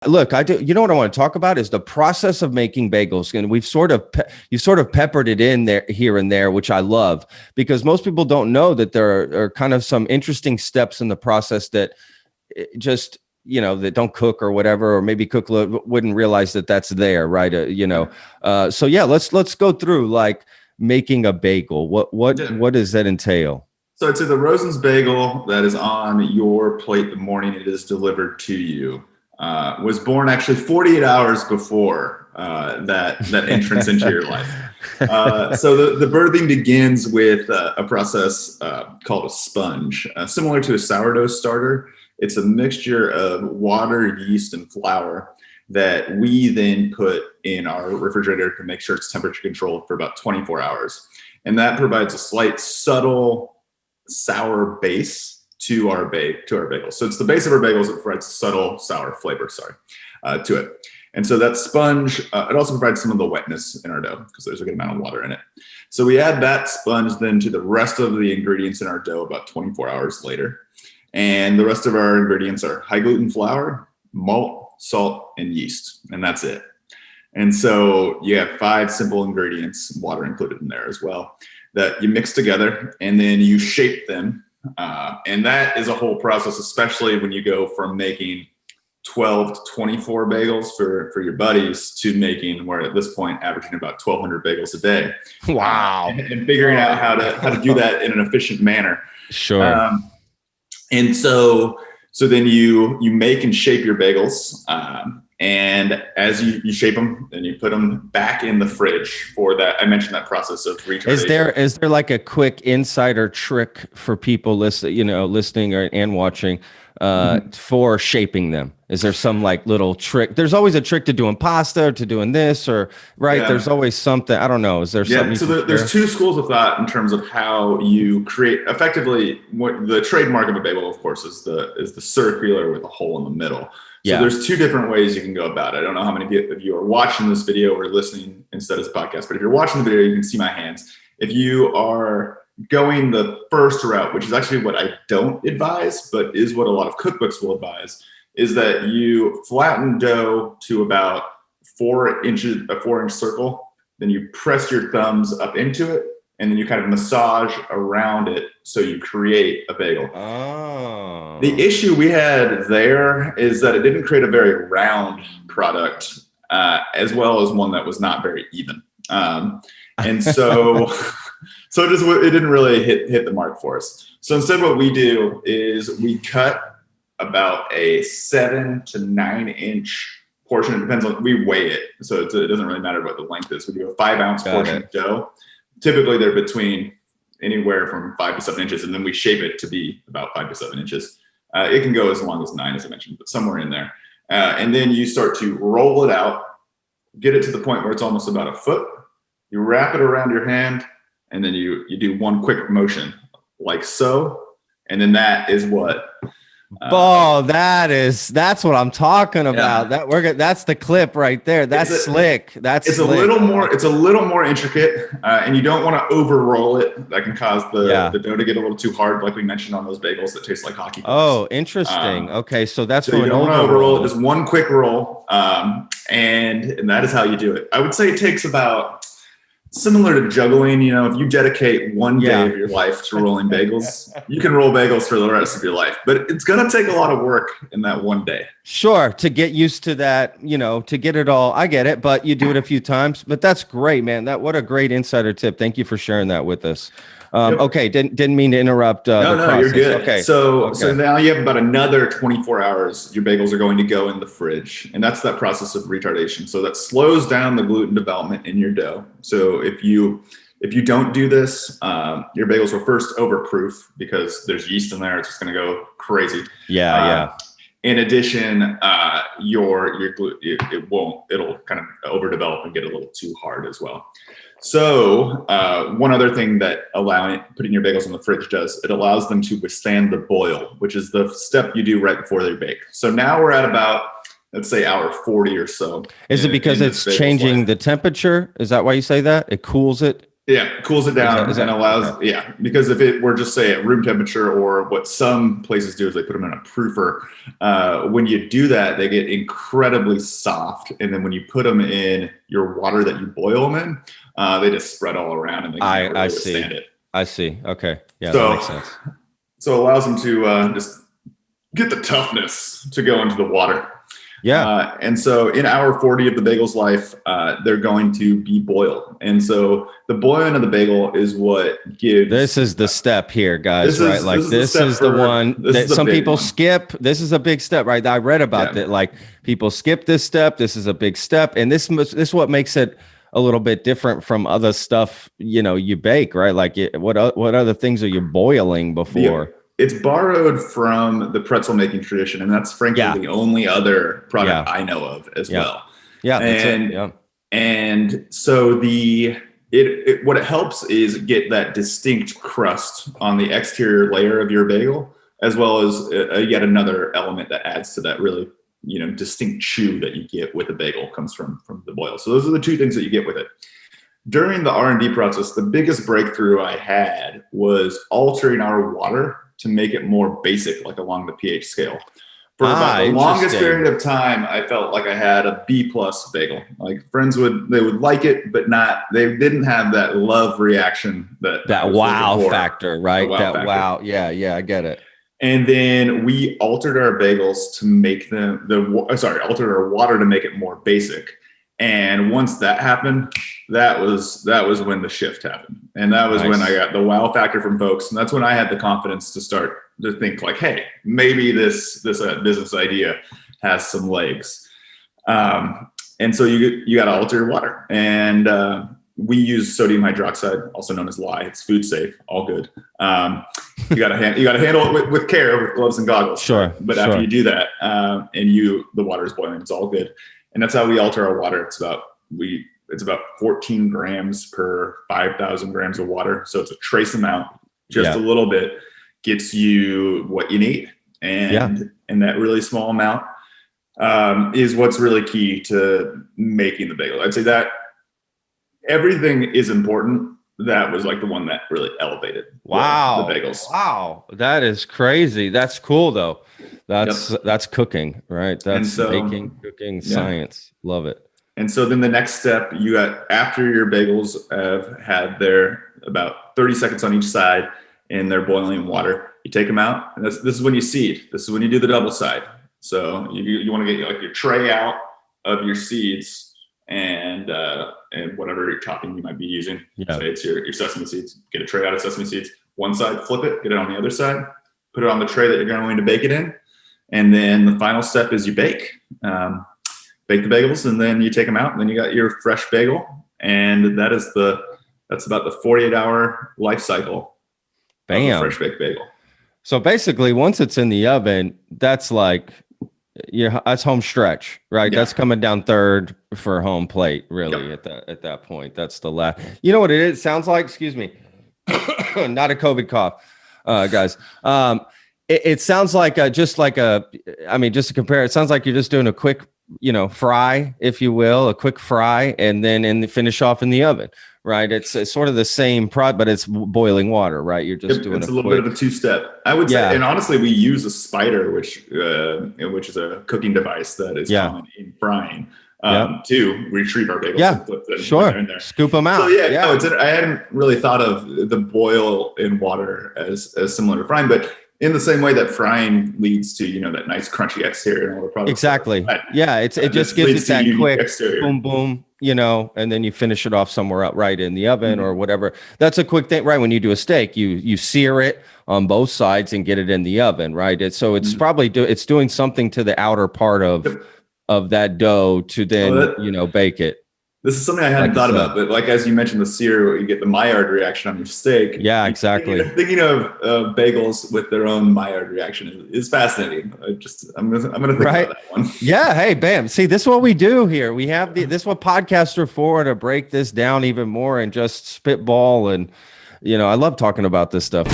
Look, I do. You know what I want to talk about is the process of making bagels, and you sort of peppered it in there here and there, which I love because most people don't know that there are kind of some interesting steps in the process that just that don't cook or whatever, or maybe wouldn't realize that that's there, right? So yeah, let's go through like making a bagel. What does that entail? So it's the Rosens bagel that is on your plate the morning it is delivered to you. Was born actually 48 hours before that entrance into your life. So the birthing begins with a process called a sponge, similar to a sourdough starter. It's a mixture of water, yeast, and flour that we then put in our refrigerator to make sure it's temperature controlled for about 24 hours. And that provides a slight, subtle, sour base to our bagels. So it's the base of our bagels that provides a subtle sour flavor, to it. And so that sponge, it also provides some of the wetness in our dough because there's a good amount of water in it. So we add that sponge then to the rest of the ingredients in our dough about 24 hours later. And the rest of our ingredients are high gluten flour, malt, salt, and yeast. And that's it. And so you have 5 simple ingredients, water included in there as well, that you mix together and then you shape them. And that is a whole process, especially when you go from making 12 to 24 bagels for your buddies to making, we're at this point averaging about 1,200 bagels a day. Wow. And figuring out how to do that in an efficient manner. Sure. And so then you make and shape your bagels. And as you shape them, then you put them back in the fridge for that. I mentioned that process of retardation. Is there like a quick insider trick for people listening and watching for shaping them? Is there some like little trick? There's always a trick to doing pasta or to doing this or right. Yeah. There's always something. I don't know. Is there something? So there's 2 schools of thought in terms of how you create effectively what the trademark of a bagel, of course, is the circular with a hole in the middle. So there's 2 different ways you can go about it. I don't know how many of you are watching this video or listening instead of this podcast, but if you're watching the video, you can see my hands. If you are going the first route, which is actually what I don't advise, but is what a lot of cookbooks will advise, is that you flatten dough to about 4 inches, a 4-inch circle. Then you press your thumbs up into it, and then you kind of massage around it so you create a bagel. Oh. The issue we had there is that it didn't create a very round product, as well as one that was not very even. And so, it didn't really hit the mark for us. So instead what we do is we cut about a 7 to 9 inch portion. It depends on, we weigh it. So it doesn't really matter what the length is. We do a 5-ounce portion of dough. Typically they're between anywhere from 5 to 7 inches. And then we shape it to be about 5 to 7 inches. It can go as long as 9, as I mentioned, but somewhere in there. And then you start to roll it out, get it to the point where it's almost about a foot. You wrap it around your hand, and then you do one quick motion like so. And then that is what. That's what I'm talking about. Yeah. That's the clip right there. That's slick. It's a little more intricate, and you don't want to over roll it. That can cause the dough to get a little too hard, like we mentioned on those bagels that taste like hockey pucks. Oh, interesting. Okay, so that's so you don't want to over roll it. Just one quick roll, and that is how you do it. I would say it takes about. Similar to juggling, if you dedicate one day of your life to rolling bagels, you can roll bagels for the rest of your life. But it's going to take a lot of work in that one day. Sure, to get used to that, to get it all. I get it, but you do it a few times. But that's great, man. What a great insider tip. Thank you for sharing that with us. Okay, didn't mean to interrupt. No, you're good. Okay. So now you have about another 24 hours. Your bagels are going to go in the fridge, and that's that process of retardation. So that slows down the gluten development in your dough. So if you don't do this, your bagels will first overproof because there's yeast in there. It's just going to go crazy. Yeah. In addition, your gluten it'll kind of overdevelop and get a little too hard as well. So one other thing that putting your bagels in the fridge does, it allows them to withstand the boil, which is the step you do right before they bake. So now we're at about, let's say, hour 40 or so. Is it because it's changing the temperature? Is that why you say that? It cools it? Yeah, cools it down and allows, okay. because if it were just say at room temperature, or what some places do is they put them in a proofer. When you do that, they get incredibly soft. And then when you put them in your water that you boil them in, they just spread all around and they can't really withstand it. I see. Okay. Yeah, So, that makes sense. So it allows them to just get the toughness to go into the water. Yeah. And so in hour 40 of the bagel's life, they're going to be boiled. And so the boiling of the bagel is what gives. This is the step here, guys, right? Like this is the one that some people skip. This is a big step, right? I read about that. Like people skip this step. This is a big step. And this is what makes it a little bit different from other stuff, you bake, right? Like what other things are you boiling before? It's borrowed from the pretzel making tradition, and that's frankly the only other product I know of as well. Yeah, and so what it helps is get that distinct crust on the exterior layer of your bagel, as well as yet another element that adds to that really distinct chew that you get with a bagel comes from the boil. So those are the two things that you get with it. During the R&D process, the biggest breakthrough I had was altering our water to make it more basic, like along the pH scale. For about the longest period of time, I felt like I had a B+ bagel. Like friends would like it, but they didn't have that love reaction that wow factor, right? Wow. Yeah, I get it. And then we altered our bagels to make altered our water to make it more basic. And once that happened, that was when the shift happened. And that was when I got the wow factor from folks. And that's when I had the confidence to start to think like, hey, maybe this business idea has some legs. And so you got to alter your water. And we use sodium hydroxide, also known as lye. It's food safe, all good. You got to handle it with care, with gloves and goggles. Sure. But after you do that, and the water is boiling, it's all good. And that's how we alter our water. It's about 14 grams per 5,000 grams of water. So it's a trace amount, just a little bit gets you what you need. And that really small amount is what's really key to making the bagel. I'd say that everything is important. That was like the one that really elevated the bagels. Wow. That is crazy. That's cool though. That's cooking, right? That's baking, cooking, science. Love it. And so then the next step you got after your bagels have had their about 30 seconds on each side in their boiling water, you take them out, and this is when you seed. This is when you do the double side. So you want to get like your tray out of your seeds and whatever topping you might be using. Say it's your sesame seeds. Get a tray out of sesame seeds. One side, flip it, get it on the other side, put it on the tray that you're going to bake it in. And then the final step is you bake. Bake the bagels, and then you take them out, and then you got your fresh bagel. And that's about the 48-hour life cycle of a fresh baked bagel. So basically, once it's in the oven, that's like that's home stretch, right? That's coming down third for home plate, really. At that point, that's the last. You know what it is? Sounds like, excuse me, not a COVID cough, guys. It sounds like just to compare, it sounds like you're just doing a quick, fry, if you will, a quick fry, and then finish off in the oven, right? It's sort of the same but it's boiling water, right? You're just doing it's a little bit of a two-step, I would say. And honestly, we use a spider, which is a cooking device that is common in frying. To retrieve our bagels. And flip them in there. Scoop them out. So I hadn't really thought of the boil in water as similar to frying, but in the same way that frying leads to, that nice crunchy exterior and all the products. Exactly. It just gives it that quick exterior. Boom, boom, and then you finish it off somewhere up right in the oven or whatever. That's a quick thing, right? When you do a steak, you sear it on both sides and get it in the oven, right? It's probably it's doing something to the outer part of that dough to then, bake it. This is something I hadn't thought about, but like, as you mentioned, the sear, you get the Maillard reaction on your steak. Yeah, exactly. Thinking of bagels with their own Maillard reaction is fascinating. I'm gonna think about that one. Yeah. Hey, bam. See, this is what we do here. We have this is what podcasts are for, to break this down even more and just spitball. And, I love talking about this stuff.